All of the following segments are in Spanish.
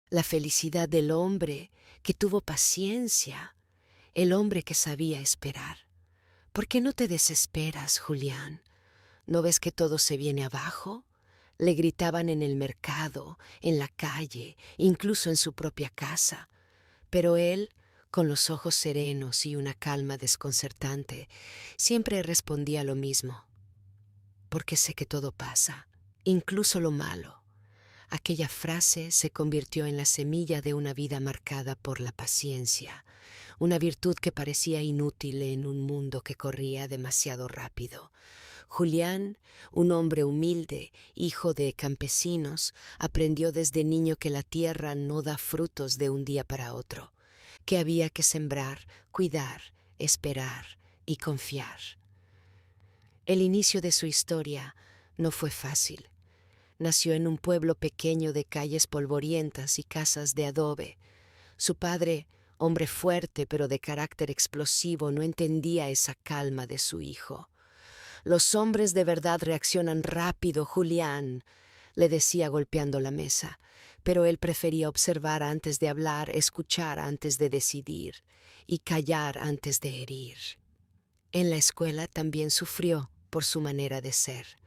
la felicidad del hombre que tuvo paciencia, el hombre que sabía esperar. ¿Por qué no te desesperas, Julián? ¿No ves que todo se viene abajo? Le gritaban en el mercado, en la calle, incluso en su propia casa. Pero él, con los ojos serenos y una calma desconcertante, siempre respondía lo mismo. Porque sé que todo pasa, incluso lo malo. Aquella frase se convirtió en la semilla de una vida marcada por la paciencia, una virtud que parecía inútil en un mundo que corría demasiado rápido. Julián, un hombre humilde, hijo de campesinos, aprendió desde niño que la tierra no da frutos de un día para otro, que había que sembrar, cuidar, esperar y confiar. El inicio de su historia no fue fácil. Nació en un pueblo pequeño de calles polvorientas y casas de adobe. Su padre, hombre fuerte pero de carácter explosivo, no entendía esa calma de su hijo. Los hombres de verdad reaccionan rápido, Julián, le decía golpeando la mesa, pero él prefería observar antes de hablar, escuchar antes de decidir y callar antes de herir. En la escuela también sufrió por su manera de ser.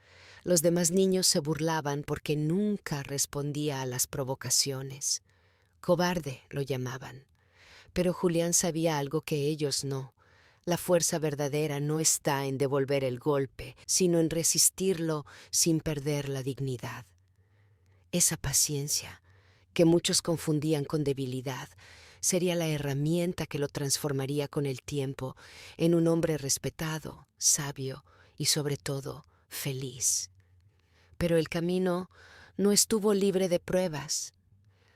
Los demás niños se burlaban porque nunca respondía a las provocaciones. Cobarde lo llamaban. Pero Julián sabía algo que ellos no. La fuerza verdadera no está en devolver el golpe, sino en resistirlo sin perder la dignidad. Esa paciencia, que muchos confundían con debilidad, sería la herramienta que lo transformaría con el tiempo en un hombre respetado, sabio y sobre todo feliz. Pero el camino no estuvo libre de pruebas.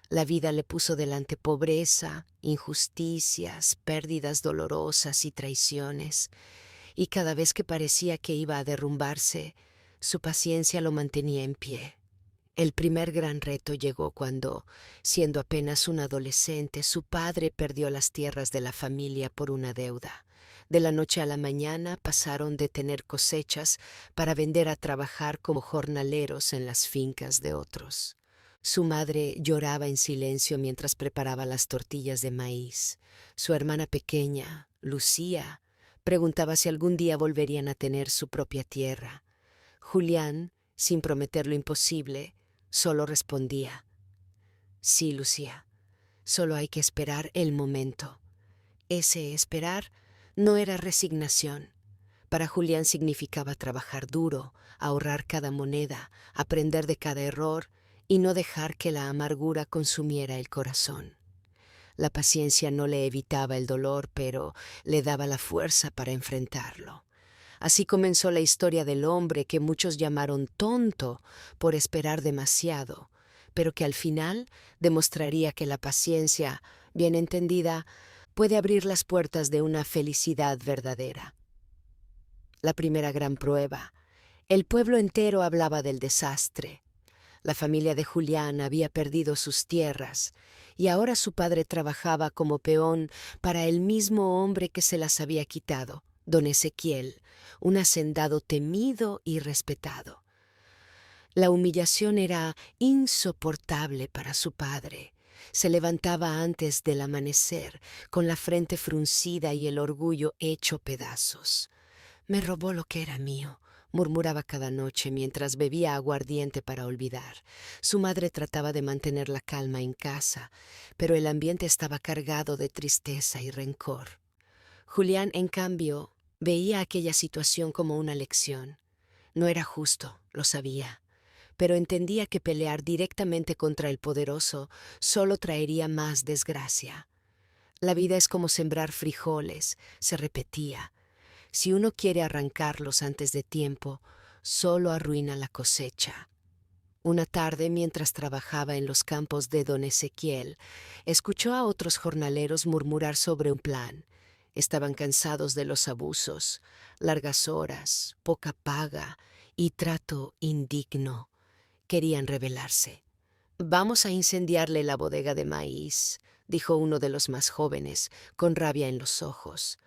La vida le puso delante pobreza, injusticias, pérdidas dolorosas y traiciones, y cada vez que parecía que iba a derrumbarse, su paciencia lo mantenía en pie. El primer gran reto llegó cuando, siendo apenas un adolescente, su padre perdió las tierras de la familia por una deuda. De la noche a la mañana pasaron de tener cosechas para vender a trabajar como jornaleros en las fincas de otros. Su madre lloraba en silencio mientras preparaba las tortillas de maíz. Su hermana pequeña, Lucía, preguntaba si algún día volverían a tener su propia tierra. Julián, sin prometer lo imposible, solo respondía: sí, Lucía, solo hay que esperar el momento. Ese esperar no era resignación. Para Julián significaba trabajar duro, ahorrar cada moneda, aprender de cada error y no dejar que la amargura consumiera el corazón. La paciencia no le evitaba el dolor, pero le daba la fuerza para enfrentarlo. Así comenzó la historia del hombre que muchos llamaron tonto por esperar demasiado, pero que al final demostraría que la paciencia, bien entendida, puede abrir las puertas de una felicidad verdadera. La primera gran prueba. El pueblo entero hablaba del desastre. La familia de Julián había perdido sus tierras y ahora su padre trabajaba como peón para el mismo hombre que se las había quitado, don Ezequiel, un hacendado temido y respetado. La humillación era insoportable para su padre. Se levantaba antes del amanecer, con la frente fruncida y el orgullo hecho pedazos. Me robó lo que era mío, murmuraba cada noche mientras bebía aguardiente para olvidar. Su madre trataba de mantener la calma en casa, pero el ambiente estaba cargado de tristeza y rencor. Julián, en cambio, veía aquella situación como una lección. No era justo, lo sabía, pero entendía que pelear directamente contra el poderoso solo traería más desgracia. La vida es como sembrar frijoles, se repetía. Si uno quiere arrancarlos antes de tiempo, solo arruina la cosecha. Una tarde, mientras trabajaba en los campos de don Ezequiel, escuchó a otros jornaleros murmurar sobre un plan. Estaban cansados de los abusos, largas horas, poca paga y trato indigno. Querían rebelarse. «Vamos a incendiarle la bodega de maíz», dijo uno de los más jóvenes, con rabia en los ojos.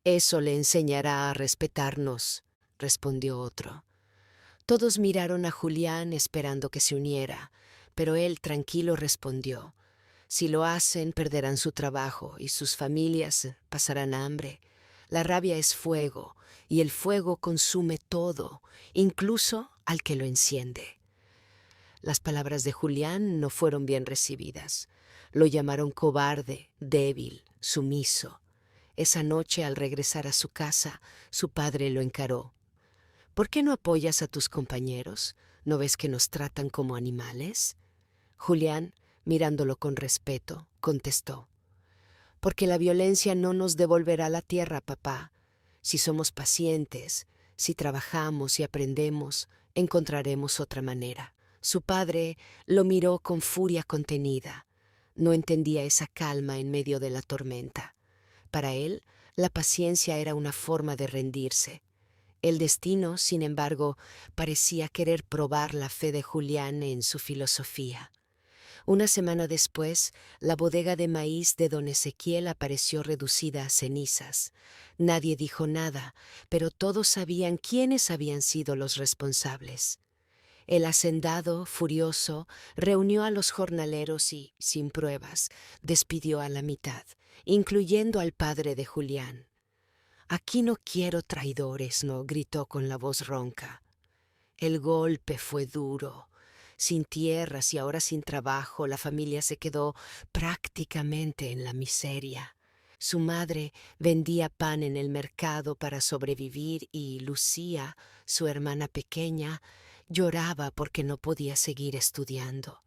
«Eso le enseñará a respetarnos», respondió otro. Todos miraron a Julián esperando que se uniera, pero él tranquilo respondió: Si lo hacen, perderán su trabajo y sus familias pasarán hambre. La rabia es fuego, y el fuego consume todo, incluso al que lo enciende. Las palabras de Julián no fueron bien recibidas. Lo llamaron cobarde, débil, sumiso. Esa noche, al regresar a su casa, su padre lo encaró. ¿Por qué no apoyas a tus compañeros? ¿No ves que nos tratan como animales? Julián, mirándolo con respeto, contestó: porque la violencia no nos devolverá la tierra, papá. Si somos pacientes, si trabajamos y aprendemos, encontraremos otra manera. Su padre lo miró con furia contenida. No entendía esa calma en medio de la tormenta. Para él, la paciencia era una forma de rendirse. El destino, sin embargo, parecía querer probar la fe de Julián en su filosofía. Una semana después, la bodega de maíz de don Ezequiel apareció reducida a cenizas. Nadie dijo nada, pero todos sabían quiénes habían sido los responsables. El hacendado, furioso, reunió a los jornaleros y, sin pruebas, despidió a la mitad, incluyendo al padre de Julián. «Aquí no quiero traidores», no, gritó con la voz ronca. El golpe fue duro. Sin tierras y ahora sin trabajo, la familia se quedó prácticamente en la miseria. Su madre vendía pan en el mercado para sobrevivir y Lucía, su hermana pequeña, lloraba porque no podía seguir estudiando.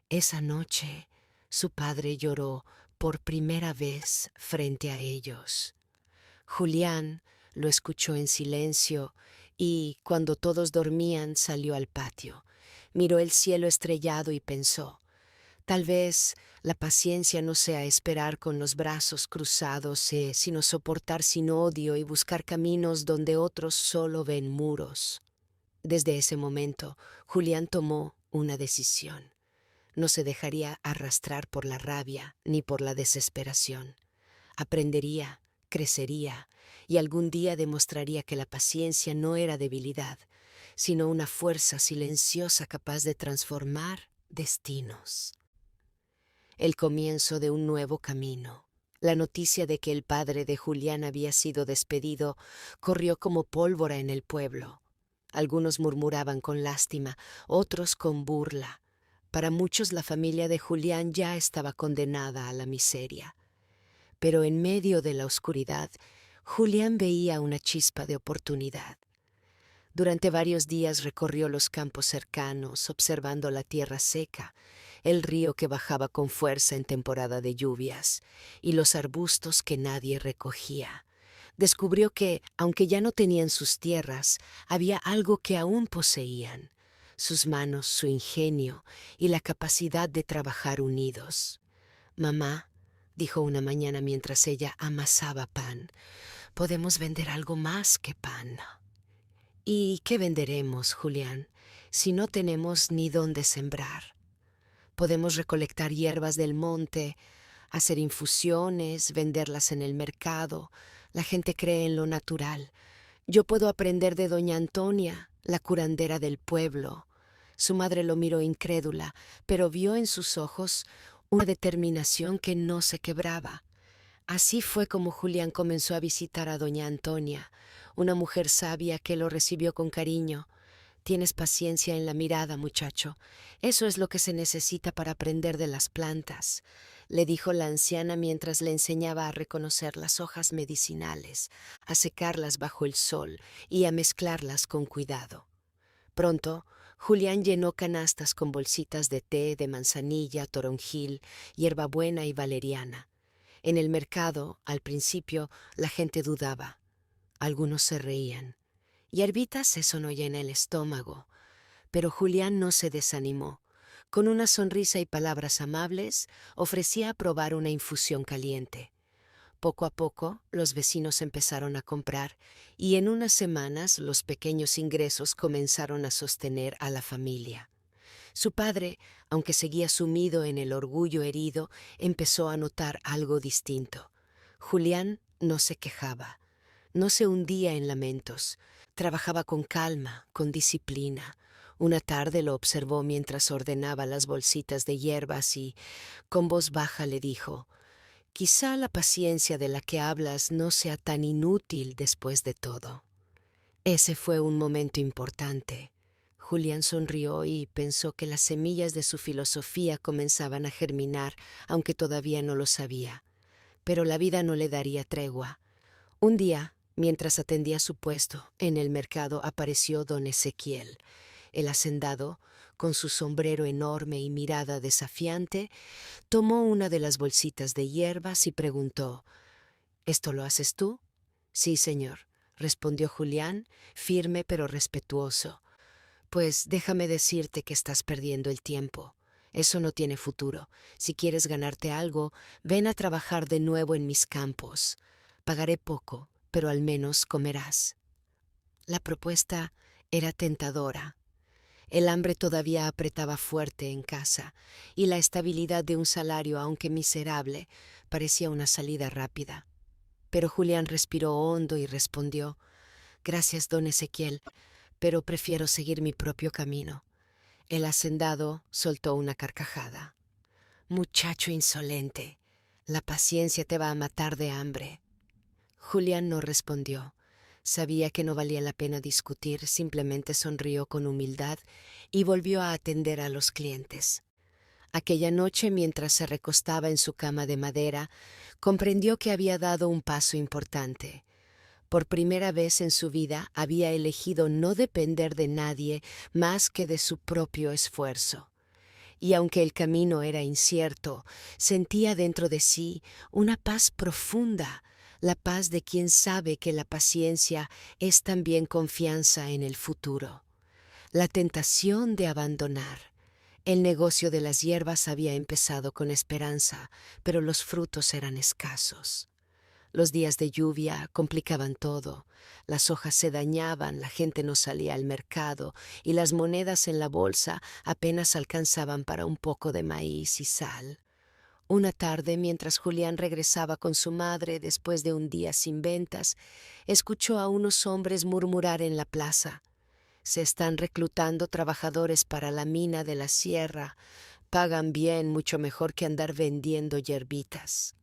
Esa noche, su padre lloró por primera vez frente a ellos. Julián lo escuchó en silencio y, cuando todos dormían, salió al patio. Miró el cielo estrellado y pensó: tal vez la paciencia no sea esperar con los brazos cruzados, sino soportar sin odio y buscar caminos donde otros solo ven muros. Desde ese momento, Julián tomó una decisión. No se dejaría arrastrar por la rabia ni por la desesperación. Aprendería, crecería y algún día demostraría que la paciencia no era debilidad, sino una fuerza silenciosa capaz de transformar destinos. El comienzo de un nuevo camino. La noticia de que el padre de Julián había sido despedido corrió como pólvora en el pueblo. Algunos murmuraban con lástima, otros con burla. Para muchos la familia de Julián ya estaba condenada a la miseria. Pero en medio de la oscuridad, Julián veía una chispa de oportunidad. Durante varios días recorrió los campos cercanos, observando la tierra seca, el río que bajaba con fuerza en temporada de lluvias, y los arbustos que nadie recogía. Descubrió que, aunque ya no tenían sus tierras, había algo que aún poseían: sus manos, su ingenio y la capacidad de trabajar unidos. «Mamá», dijo una mañana mientras ella amasaba pan, «podemos vender algo más que pan». «¿Y qué venderemos, Julián, si no tenemos ni dónde sembrar? Podemos recolectar hierbas del monte, hacer infusiones, venderlas en el mercado. La gente cree en lo natural. Yo puedo aprender de doña Antonia, la curandera del pueblo». Su madre lo miró incrédula, pero vio en sus ojos una determinación que no se quebraba. Así fue como Julián comenzó a visitar a doña Antonia, una mujer sabia que lo recibió con cariño. «Tienes paciencia en la mirada, muchacho. Eso es lo que se necesita para aprender de las plantas», le dijo la anciana mientras le enseñaba a reconocer las hojas medicinales, a secarlas bajo el sol y a mezclarlas con cuidado. Pronto, Julián llenó canastas con bolsitas de té, de manzanilla, toronjil, hierbabuena y valeriana. En el mercado, al principio, la gente dudaba. Algunos se reían. «Hierbitas, eso no llena el estómago». Pero Julián no se desanimó. Con una sonrisa y palabras amables, ofrecía a probar una infusión caliente. Poco a poco, los vecinos empezaron a comprar y en unas semanas los pequeños ingresos comenzaron a sostener a la familia. Su padre, aunque seguía sumido en el orgullo herido, empezó a notar algo distinto. Julián no se quejaba, no se hundía en lamentos, trabajaba con calma, con disciplina. Una tarde lo observó mientras ordenaba las bolsitas de hierbas y, con voz baja, le dijo: «Quizá la paciencia de la que hablas no sea tan inútil después de todo». Ese fue un momento importante. Julián sonrió y pensó que las semillas de su filosofía comenzaban a germinar, aunque todavía no lo sabía. Pero la vida no le daría tregua. Un día, mientras atendía su puesto, en el mercado apareció don Ezequiel. El hacendado, con su sombrero enorme y mirada desafiante, tomó una de las bolsitas de hierbas y preguntó: «¿Esto lo haces tú?». «Sí, señor», respondió Julián, firme pero respetuoso. «Pues déjame decirte que estás perdiendo el tiempo. Eso no tiene futuro. Si quieres ganarte algo, ven a trabajar de nuevo en mis campos. Pagaré poco, pero al menos comerás». La propuesta era tentadora. El hambre todavía apretaba fuerte en casa, y la estabilidad de un salario, aunque miserable, parecía una salida rápida. Pero Julián respiró hondo y respondió: «Gracias, don Ezequiel, pero prefiero seguir mi propio camino». El hacendado soltó una carcajada. «Muchacho insolente, la paciencia te va a matar de hambre». Julián no respondió. Sabía que no valía la pena discutir, simplemente sonrió con humildad y volvió a atender a los clientes. Aquella noche, mientras se recostaba en su cama de madera, comprendió que había dado un paso importante. Por primera vez en su vida había elegido no depender de nadie más que de su propio esfuerzo. Y aunque el camino era incierto, sentía dentro de sí una paz profunda, la paz de quien sabe que la paciencia es también confianza en el futuro. La tentación de abandonar. El negocio de las hierbas había empezado con esperanza, pero los frutos eran escasos. Los días de lluvia complicaban todo. Las hojas se dañaban, la gente no salía al mercado y las monedas en la bolsa apenas alcanzaban para un poco de maíz y sal. Una tarde, mientras Julián regresaba con su madre después de un día sin ventas, escuchó a unos hombres murmurar en la plaza: «Se están reclutando trabajadores para la mina de la sierra. Pagan bien, mucho mejor que andar vendiendo hierbitas».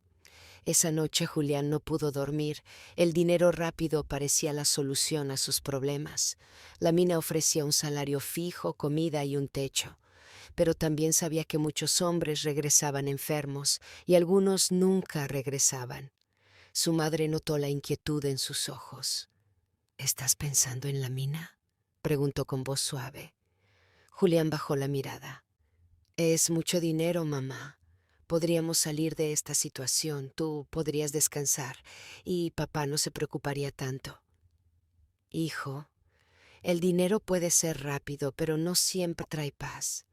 Esa noche Julián no pudo dormir. El dinero rápido parecía la solución a sus problemas. La mina ofrecía un salario fijo, comida y un techo. Pero también sabía que muchos hombres regresaban enfermos y algunos nunca regresaban. Su madre notó la inquietud en sus ojos. «¿Estás pensando en la mina?», preguntó con voz suave. Julián bajó la mirada. «Es mucho dinero, mamá. Podríamos salir de esta situación, tú podrías descansar y papá no se preocuparía tanto». «Hijo, el dinero puede ser rápido, pero no siempre trae paz.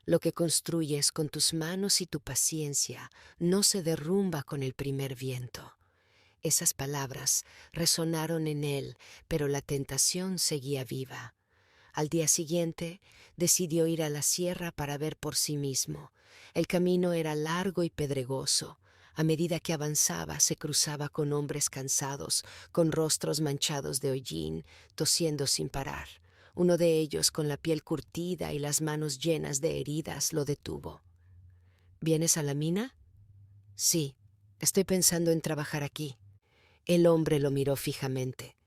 Lo que construyes con tus manos y tu paciencia no se derrumba con el primer viento». Esas palabras resonaron en él, pero la tentación seguía viva. Al día siguiente, decidió ir a la sierra para ver por sí mismo. El camino era largo y pedregoso. A medida que avanzaba, se cruzaba con hombres cansados, con rostros manchados de hollín, tosiendo sin parar. Uno de ellos, con la piel curtida y las manos llenas de heridas, lo detuvo. «¿Vienes a la mina?». «Sí, estoy pensando en trabajar aquí». El hombre lo miró fijamente.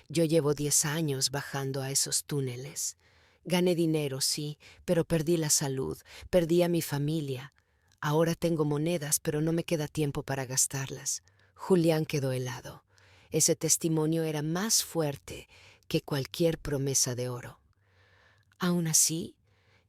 «Yo llevo 10 años bajando a esos túneles. Gané dinero, sí, pero perdí la salud, perdí a mi familia. Ahora tengo monedas, pero no me queda tiempo para gastarlas». Julián quedó helado. Ese testimonio era más fuerte que cualquier promesa de oro. Aún así,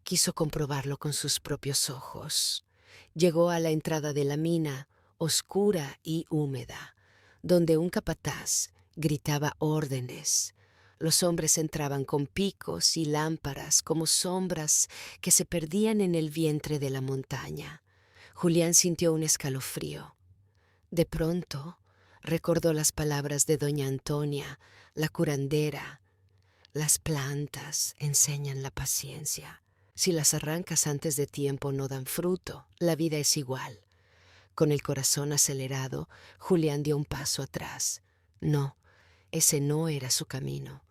quiso comprobarlo con sus propios ojos. Llegó a la entrada de la mina, oscura y húmeda, donde un capataz gritaba órdenes. Los hombres entraban con picos y lámparas como sombras que se perdían en el vientre de la montaña. Julián sintió un escalofrío. De pronto recordó las palabras de doña Antonia, la curandera: «Las plantas enseñan la paciencia. Si las arrancas antes de tiempo no dan fruto. La vida es igual». Con el corazón acelerado, Julián dio un paso atrás. No, ese no era su camino.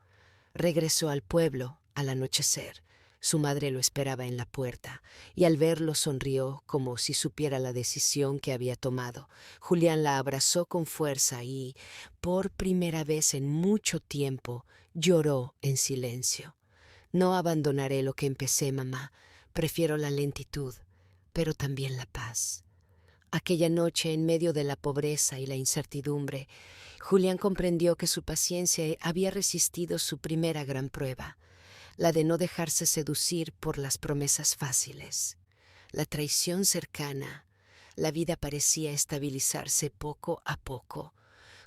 Regresó al pueblo al anochecer. Su madre lo esperaba en la puerta, y al verlo sonrió como si supiera la decisión que había tomado. Julián la abrazó con fuerza y, por primera vez en mucho tiempo, lloró en silencio. No abandonaré lo que empecé, mamá. Prefiero la lentitud, pero también la paz. Aquella noche, en medio de la pobreza y la incertidumbre, Julián comprendió que su paciencia había resistido su primera gran prueba, la de no dejarse seducir por las promesas fáciles. La traición cercana, la vida parecía estabilizarse poco a poco.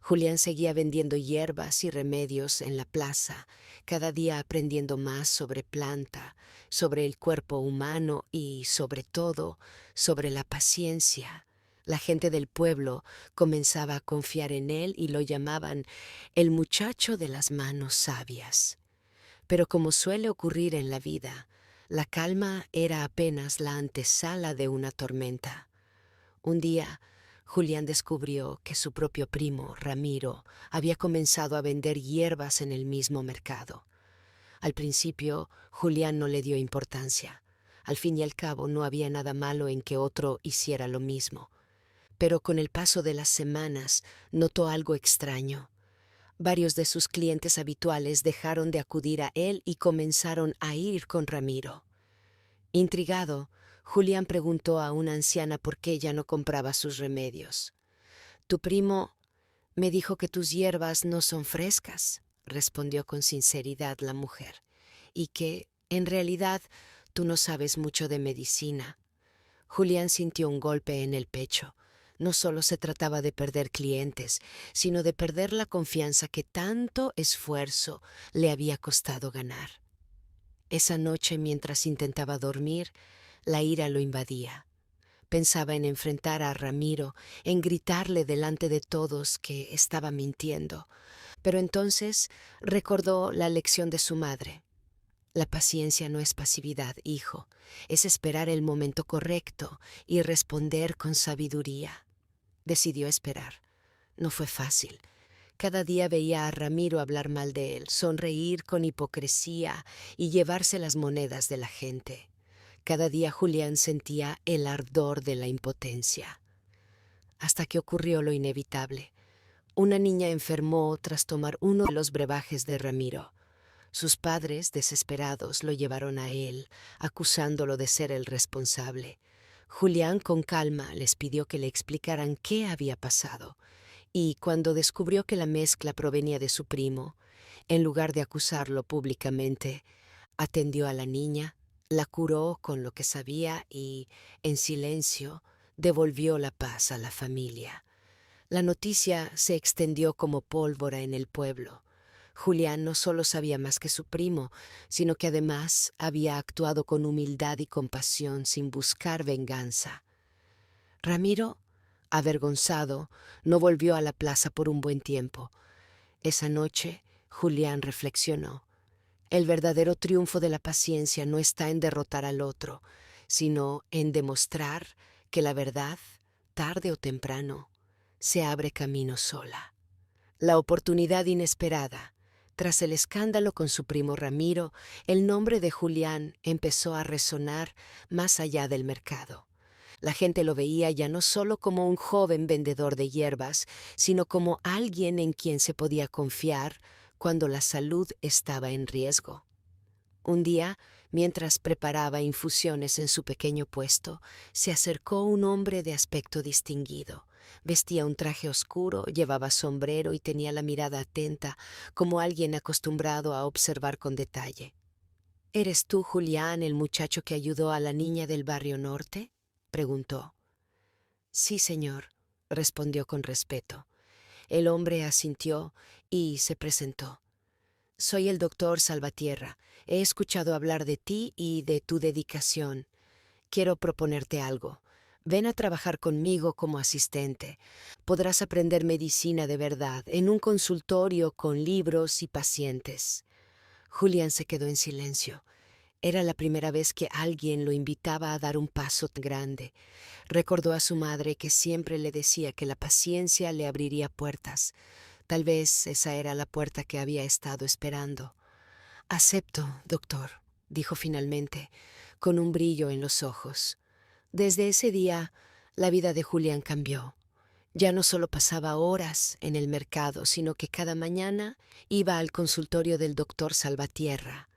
Julián seguía vendiendo hierbas y remedios en la plaza, cada día aprendiendo más sobre planta, sobre el cuerpo humano y, sobre todo, sobre la paciencia. La gente del pueblo comenzaba a confiar en él y lo llamaban el muchacho de las manos sabias. Pero como suele ocurrir en la vida, la calma era apenas la antesala de una tormenta. Un día, Julián descubrió que su propio primo, Ramiro, había comenzado a vender hierbas en el mismo mercado. Al principio, Julián no le dio importancia. Al fin y al cabo, no había nada malo en que otro hiciera lo mismo. Pero con el paso de las semanas, notó algo extraño. Varios de sus clientes habituales dejaron de acudir a él y comenzaron a ir con Ramiro. Intrigado, Julián preguntó a una anciana por qué ella no compraba sus remedios. «Tu primo me dijo que tus hierbas no son frescas», respondió con sinceridad la mujer, «y que, en realidad, tú no sabes mucho de medicina». Julián sintió un golpe en el pecho. No solo se trataba de perder clientes, sino de perder la confianza que tanto esfuerzo le había costado ganar. Esa noche, mientras intentaba dormir, la ira lo invadía. Pensaba en enfrentar a Ramiro, en gritarle delante de todos que estaba mintiendo. Pero entonces recordó la lección de su madre. La paciencia no es pasividad, hijo, es esperar el momento correcto y responder con sabiduría. Decidió esperar. No fue fácil. Cada día veía a Ramiro hablar mal de él, sonreír con hipocresía y llevarse las monedas de la gente. Cada día Julián sentía el ardor de la impotencia. Hasta que ocurrió lo inevitable. Una niña enfermó tras tomar uno de los brebajes de Ramiro. Sus padres, desesperados, lo llevaron a él, acusándolo de ser el responsable. Julián, con calma, les pidió que le explicaran qué había pasado, y cuando descubrió que la mezcla provenía de su primo, en lugar de acusarlo públicamente, atendió a la niña, la curó con lo que sabía y, en silencio, devolvió la paz a la familia. La noticia se extendió como pólvora en el pueblo. Julián no solo sabía más que su primo, sino que además había actuado con humildad y compasión sin buscar venganza. Ramiro, avergonzado, no volvió a la plaza por un buen tiempo. Esa noche, Julián reflexionó. El verdadero triunfo de la paciencia no está en derrotar al otro, sino en demostrar que la verdad, tarde o temprano, se abre camino sola. La oportunidad inesperada. Tras el escándalo con su primo Ramiro, el nombre de Julián empezó a resonar más allá del mercado. La gente lo veía ya no solo como un joven vendedor de hierbas, sino como alguien en quien se podía confiar cuando la salud estaba en riesgo. Un día, mientras preparaba infusiones en su pequeño puesto, se acercó un hombre de aspecto distinguido. Vestía un traje oscuro, llevaba sombrero y tenía la mirada atenta, como alguien acostumbrado a observar con detalle. «¿Eres tú, Julián, el muchacho que ayudó a la niña del barrio norte?», preguntó. «Sí, señor», respondió con respeto. El hombre asintió y se presentó. «Soy el doctor Salvatierra. He escuchado hablar de ti y de tu dedicación. Quiero proponerte algo. Ven a trabajar conmigo como asistente. Podrás aprender medicina de verdad en un consultorio con libros y pacientes». Julián se quedó en silencio. Era la primera vez que alguien lo invitaba a dar un paso tan grande. Recordó a su madre que siempre le decía que la paciencia le abriría puertas. Tal vez esa era la puerta que había estado esperando. «Acepto, doctor. dijo finalmente, con un brillo en los ojos. Desde ese día, la vida de Julián cambió. Ya no solo pasaba horas en el mercado, sino que cada mañana iba al consultorio del doctor Salvatierra.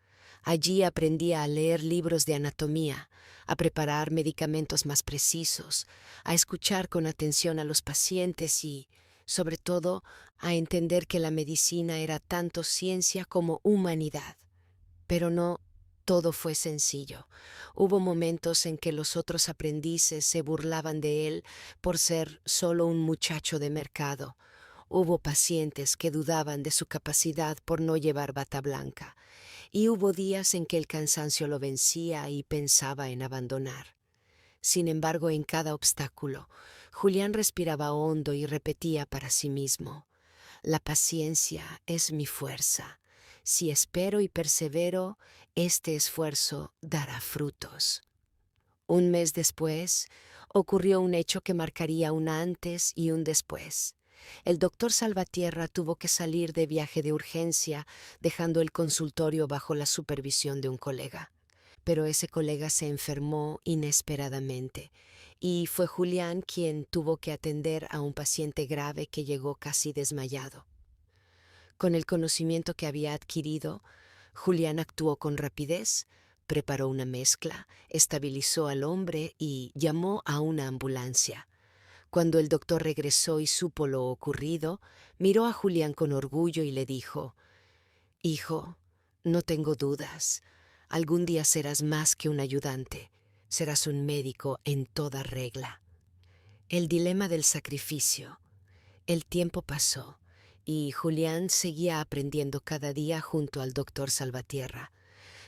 Allí aprendía a leer libros de anatomía, a preparar medicamentos más precisos, a escuchar con atención a los pacientes y, sobre todo, a entender que la medicina era tanto ciencia como humanidad. Pero no todo fue sencillo. Hubo momentos en que los otros aprendices se burlaban de él por ser solo un muchacho de mercado. Hubo pacientes que dudaban de su capacidad por no llevar bata blanca, y hubo días en que el cansancio lo vencía y pensaba en abandonar. Sin embargo, en cada obstáculo, Julián respiraba hondo y repetía para sí mismo: la paciencia es mi fuerza. Si espero y persevero, este esfuerzo dará frutos. Un mes después, ocurrió un hecho que marcaría un antes y un después. El doctor Salvatierra tuvo que salir de viaje de urgencia, dejando el consultorio bajo la supervisión de un colega. Pero ese colega se enfermó inesperadamente, y fue Julián quien tuvo que atender a un paciente grave que llegó casi desmayado. Con el conocimiento que había adquirido, Julián actuó con rapidez, preparó una mezcla, estabilizó al hombre y llamó a una ambulancia. Cuando el doctor regresó y supo lo ocurrido, miró a Julián con orgullo y le dijo: «Hijo, no tengo dudas. Algún día serás más que un ayudante. Serás un médico en toda regla». El dilema del sacrificio. El tiempo pasó y Julián seguía aprendiendo cada día junto al doctor Salvatierra.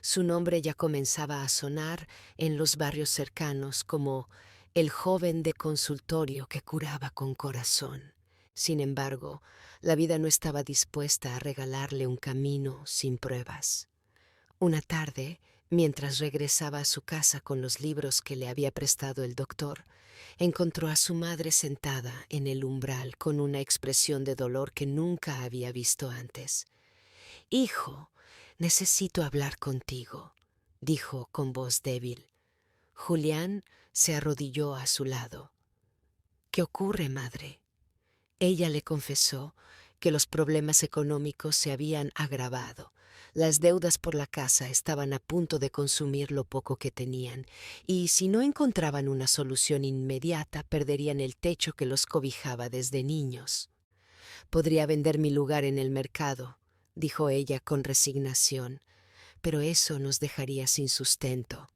Su nombre ya comenzaba a sonar en los barrios cercanos como el joven de consultorio que curaba con corazón. Sin embargo, la vida no estaba dispuesta a regalarle un camino sin pruebas. Una tarde, mientras regresaba a su casa con los libros que le había prestado el doctor, encontró a su madre sentada en el umbral con una expresión de dolor que nunca había visto antes. «Hijo, necesito hablar contigo», dijo con voz débil. Julián se arrodilló a su lado. «¿Qué ocurre, madre?». Ella le confesó que los problemas económicos se habían agravado. Las deudas por la casa estaban a punto de consumir lo poco que tenían, y si no encontraban una solución inmediata, perderían el techo que los cobijaba desde niños. «Podría vender mi lugar en el mercado», dijo ella con resignación, «pero eso nos dejaría sin sustento».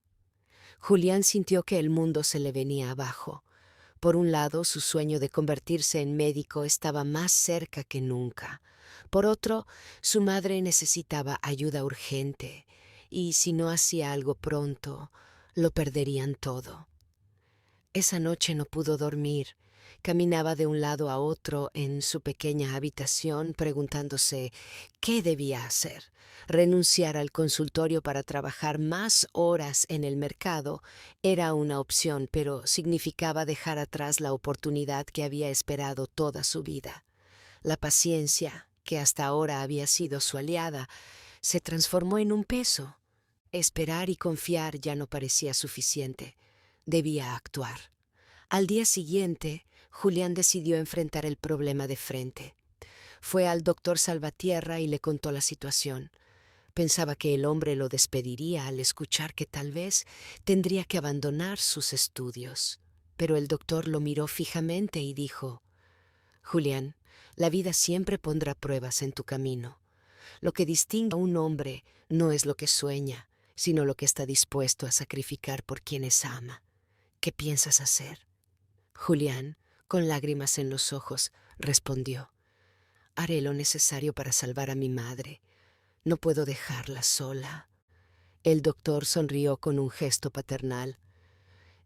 Julián sintió que el mundo se le venía abajo. Por un lado, su sueño de convertirse en médico estaba más cerca que nunca. Por otro, su madre necesitaba ayuda urgente, y si no hacía algo pronto, lo perderían todo. Esa noche no pudo dormir. Caminaba de un lado a otro en su pequeña habitación preguntándose qué debía hacer. Renunciar al consultorio para trabajar más horas en el mercado era una opción, pero significaba dejar atrás la oportunidad que había esperado toda su vida. La paciencia, que hasta ahora había sido su aliada, se transformó en un peso. Esperar y confiar ya no parecía suficiente. Debía actuar. Al día siguiente, Julián decidió enfrentar el problema de frente. Fue al doctor Salvatierra y le contó la situación. Pensaba que el hombre lo despediría al escuchar que tal vez tendría que abandonar sus estudios. Pero el doctor lo miró fijamente y dijo: «Julián, la vida siempre pondrá pruebas en tu camino. Lo que distingue a un hombre no es lo que sueña, sino lo que está dispuesto a sacrificar por quienes ama. ¿Qué piensas hacer?». Julián, con lágrimas en los ojos, respondió: «Haré lo necesario para salvar a mi madre. No puedo dejarla sola». El doctor sonrió con un gesto paternal.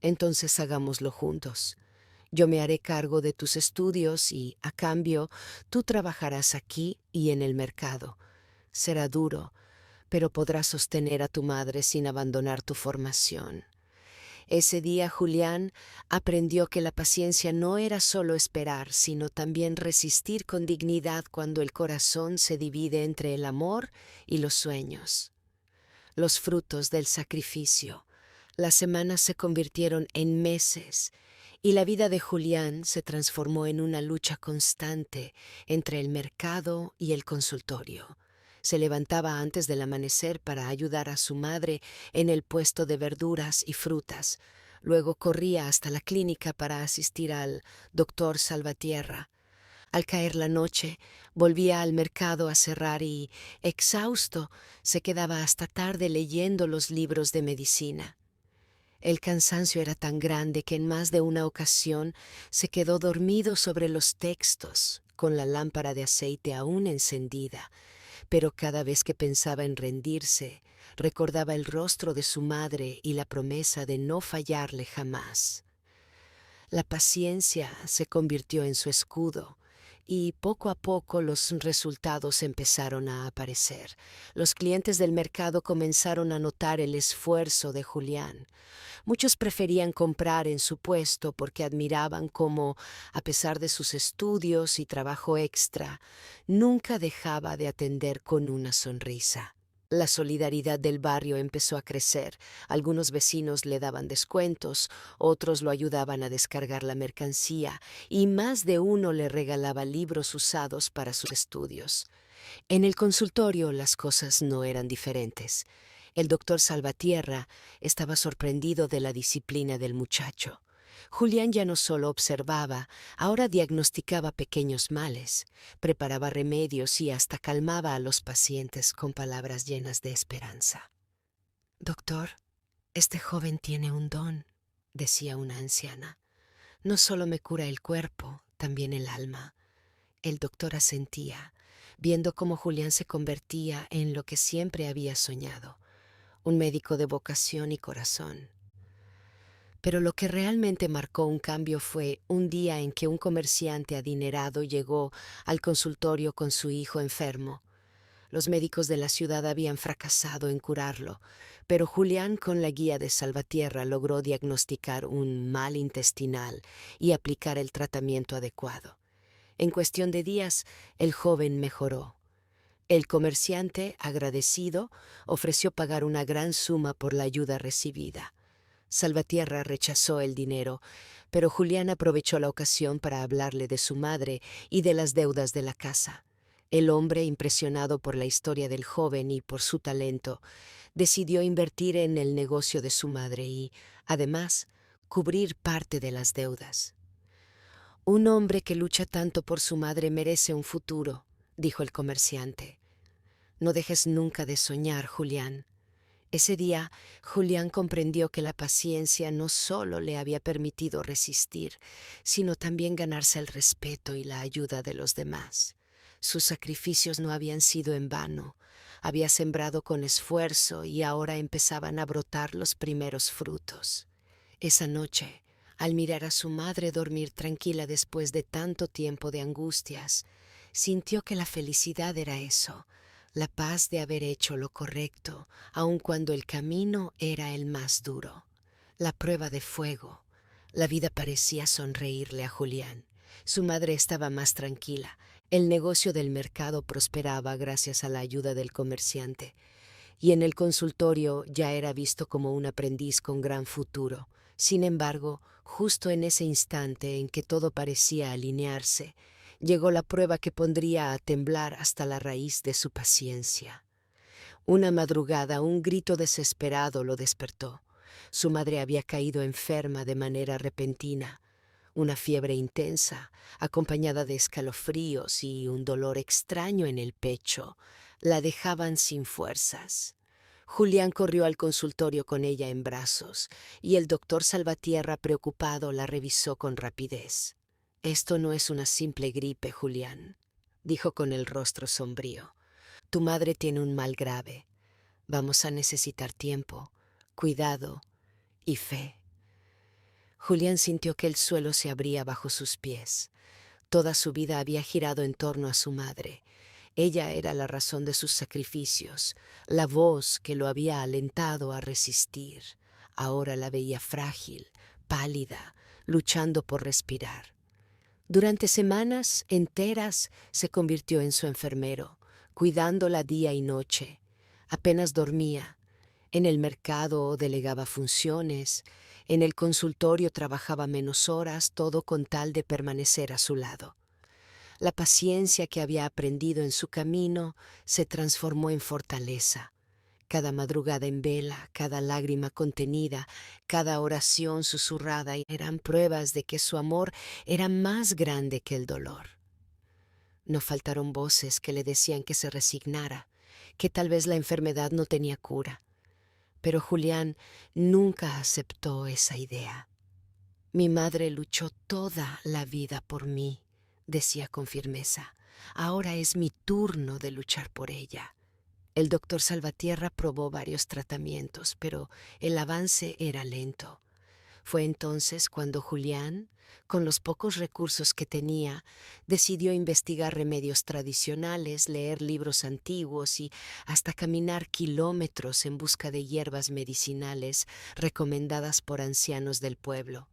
«Entonces hagámoslo juntos. Yo me haré cargo de tus estudios y, a cambio, tú trabajarás aquí y en el mercado. Será duro, pero podrás sostener a tu madre sin abandonar tu formación». Ese día Julián aprendió que la paciencia no era solo esperar, sino también resistir con dignidad cuando el corazón se divide entre el amor y los sueños. los frutos del sacrificio. Las semanas se convirtieron en meses y la vida de Julián se transformó en una lucha constante entre el mercado y el consultorio. Se levantaba antes del amanecer para ayudar a su madre en el puesto de verduras y frutas. Luego corría hasta la clínica para asistir al doctor Salvatierra. Al caer la noche, volvía al mercado a cerrar y, exhausto, se quedaba hasta tarde leyendo los libros de medicina. El cansancio era tan grande que en más de una ocasión se quedó dormido sobre los textos, con la lámpara de aceite aún encendida, pero cada vez que pensaba en rendirse, recordaba el rostro de su madre y la promesa de no fallarle jamás. La paciencia se convirtió en su escudo y poco a poco los resultados empezaron a aparecer. Los clientes del mercado comenzaron a notar el esfuerzo de Julián. Muchos preferían comprar en su puesto porque admiraban cómo, a pesar de sus estudios y trabajo extra, nunca dejaba de atender con una sonrisa. La solidaridad del barrio empezó a crecer. Algunos vecinos le daban descuentos, otros lo ayudaban a descargar la mercancía y más de uno le regalaba libros usados para sus estudios. En el consultorio las cosas no eran diferentes. El doctor Salvatierra estaba sorprendido de la disciplina del muchacho. Julián ya no solo observaba, ahora diagnosticaba pequeños males, preparaba remedios y hasta calmaba a los pacientes con palabras llenas de esperanza. «Doctor, este joven tiene un don», decía una anciana. «No solo me cura el cuerpo, también el alma». El doctor asentía, viendo cómo Julián se convertía en lo que siempre había soñado, un médico de vocación y corazón. Pero lo que realmente marcó un cambio fue un día en que un comerciante adinerado llegó al consultorio con su hijo enfermo. Los médicos de la ciudad habían fracasado en curarlo, pero Julián, con la guía de Salvatierra, logró diagnosticar un mal intestinal y aplicar el tratamiento adecuado. En cuestión de días, el joven mejoró. El comerciante, agradecido, ofreció pagar una gran suma por la ayuda recibida. Salvatierra rechazó el dinero, pero Julián aprovechó la ocasión para hablarle de su madre y de las deudas de la casa. El hombre, impresionado por la historia del joven y por su talento, decidió invertir en el negocio de su madre y, además, cubrir parte de las deudas. «Un hombre que lucha tanto por su madre merece un futuro», dijo el comerciante. «No dejes nunca de soñar, Julián». Ese día, Julián comprendió que la paciencia no solo le había permitido resistir, sino también ganarse el respeto y la ayuda de los demás. Sus sacrificios no habían sido en vano. Había sembrado con esfuerzo y ahora empezaban a brotar los primeros frutos. Esa noche, al mirar a su madre dormir tranquila después de tanto tiempo de angustias, sintió que la felicidad era eso, la paz de haber hecho lo correcto, aun cuando el camino era el más duro. La prueba de fuego. La vida parecía sonreírle a Julián. Su madre estaba más tranquila. El negocio del mercado prosperaba gracias a la ayuda del comerciante. Y en el consultorio ya era visto como un aprendiz con gran futuro. Sin embargo, justo en ese instante en que todo parecía alinearse, llegó la prueba que pondría a temblar hasta la raíz de su paciencia. Una madrugada, un grito desesperado lo despertó. Su madre había caído enferma de manera repentina. Una fiebre intensa, acompañada de escalofríos y un dolor extraño en el pecho, la dejaban sin fuerzas. Julián corrió al consultorio con ella en brazos, y el doctor Salvatierra, preocupado, la revisó con rapidez. «Esto no es una simple gripe, Julián», dijo con el rostro sombrío. «Tu madre tiene un mal grave. Vamos a necesitar tiempo, cuidado y fe». Julián sintió que el suelo se abría bajo sus pies. Toda su vida había girado en torno a su madre. Ella era la razón de sus sacrificios, la voz que lo había alentado a resistir. Ahora la veía frágil, pálida, luchando por respirar. Durante semanas enteras se convirtió en su enfermero, cuidándola día y noche. Apenas dormía, En el mercado delegaba funciones, en el consultorio trabajaba menos horas, todo con tal de permanecer a su lado. La paciencia que había aprendido en su camino se transformó en fortaleza. Cada madrugada en vela, cada lágrima contenida, cada oración susurrada eran pruebas de que su amor era más grande que el dolor. No faltaron voces que le decían que se resignara, que tal vez la enfermedad no tenía cura. Pero Julián nunca aceptó esa idea. Mi madre luchó toda la vida por mí, decía con firmeza. Ahora es mi turno de luchar por ella. El doctor Salvatierra probó varios tratamientos, pero el avance era lento. Fue entonces cuando Julián, con los pocos recursos que tenía, decidió investigar remedios tradicionales, leer libros antiguos y hasta caminar kilómetros en busca de hierbas medicinales recomendadas por ancianos del pueblo.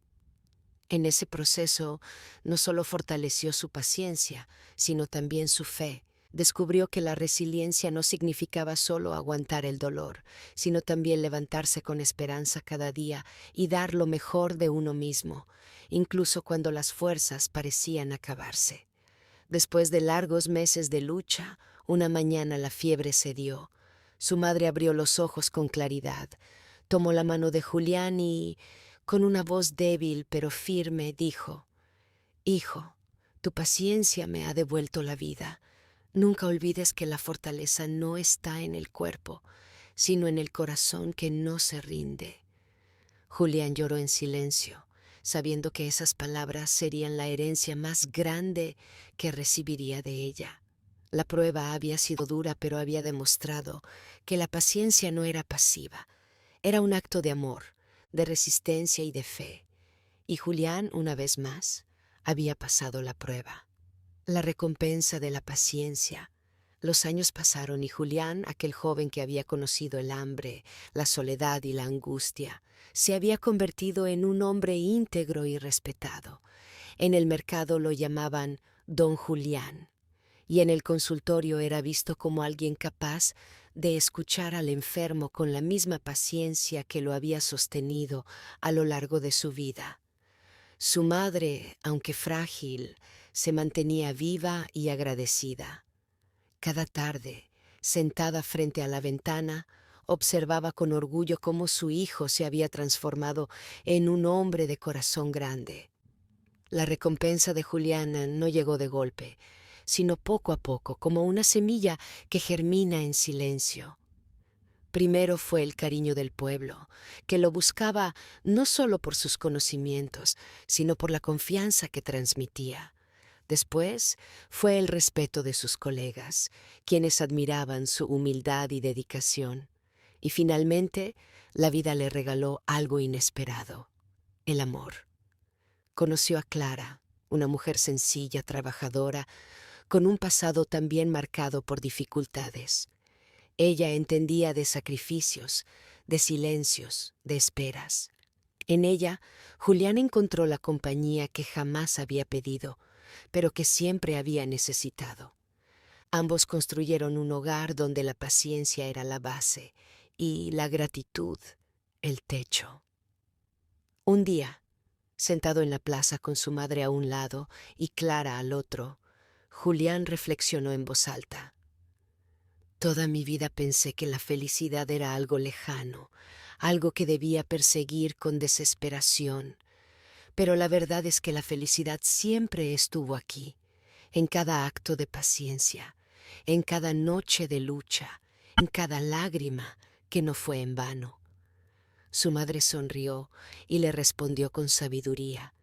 En ese proceso no solo fortaleció su paciencia, sino también su fe. Descubrió que la resiliencia no significaba solo aguantar el dolor, sino también levantarse con esperanza cada día y dar lo mejor de uno mismo, incluso cuando las fuerzas parecían acabarse. Después de largos meses de lucha, una mañana la fiebre cedió. Su madre abrió los ojos con claridad, tomó la mano de Julián y, con una voz débil pero firme, dijo: «Hijo, tu paciencia me ha devuelto la vida. Nunca olvides que la fortaleza no está en el cuerpo, sino en el corazón que no se rinde». Julián lloró en silencio, sabiendo que esas palabras serían la herencia más grande que recibiría de ella. La prueba había sido dura, pero había demostrado que la paciencia no era pasiva, era un acto de amor, de resistencia y de fe. Y Julián, una vez más, había pasado la prueba. La recompensa de la paciencia. Los años pasaron y Julián, aquel joven que había conocido el hambre, la soledad y la angustia, se había convertido en un hombre íntegro y respetado. En el mercado lo llamaban Don Julián, y en el consultorio era visto como alguien capaz de escuchar al enfermo con la misma paciencia que lo había sostenido a lo largo de su vida. Su madre, aunque frágil, se mantenía viva y agradecida. Cada tarde, sentada frente a la ventana, observaba con orgullo cómo su hijo se había transformado en un hombre de corazón grande. La recompensa de Juliana no llegó de golpe, sino poco a poco, como una semilla que germina en silencio. Primero fue el cariño del pueblo, que lo buscaba no solo por sus conocimientos, sino por la confianza que transmitía. Después fue el respeto de sus colegas, quienes admiraban su humildad y dedicación. Y finalmente, la vida le regaló algo inesperado: el amor. Conoció a Clara, una mujer sencilla, trabajadora, con un pasado también marcado por dificultades. Ella entendía de sacrificios, de silencios, de esperas. En ella, Julián encontró la compañía que jamás había pedido, pero que siempre había necesitado. Ambos construyeron un hogar donde la paciencia era la base y la gratitud el techo. Un día, sentado en la plaza con su madre a un lado y Clara al otro, Julián reflexionó en voz alta. Toda mi vida pensé que la felicidad era algo lejano, algo que debía perseguir con desesperación. Pero la verdad es que la felicidad siempre estuvo aquí, en cada acto de paciencia, en cada noche de lucha, en cada lágrima que no fue en vano. Su madre sonrió y le respondió con sabiduría: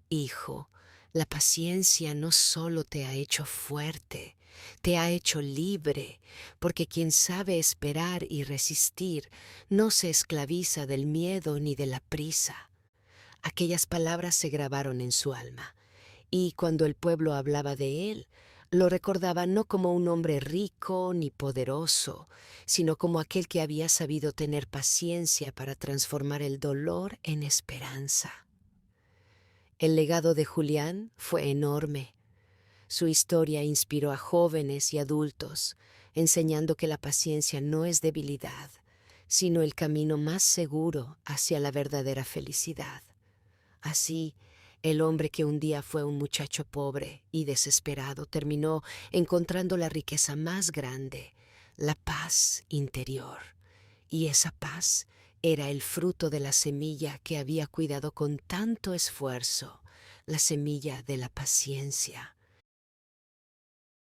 «Hijo, la paciencia no solo te ha hecho fuerte, te ha hecho libre, porque quien sabe esperar y resistir no se esclaviza del miedo ni de la prisa». Aquellas palabras se grabaron en su alma, y cuando el pueblo hablaba de él, lo recordaba no como un hombre rico ni poderoso, sino como aquel que había sabido tener paciencia para transformar el dolor en esperanza. El legado de Julián fue enorme. Su historia inspiró a jóvenes y adultos, enseñando que la paciencia no es debilidad, sino el camino más seguro hacia la verdadera felicidad. Así, el hombre que un día fue un muchacho pobre y desesperado terminó encontrando la riqueza más grande, la paz interior. Y esa paz era el fruto de la semilla que había cuidado con tanto esfuerzo, la semilla de la paciencia,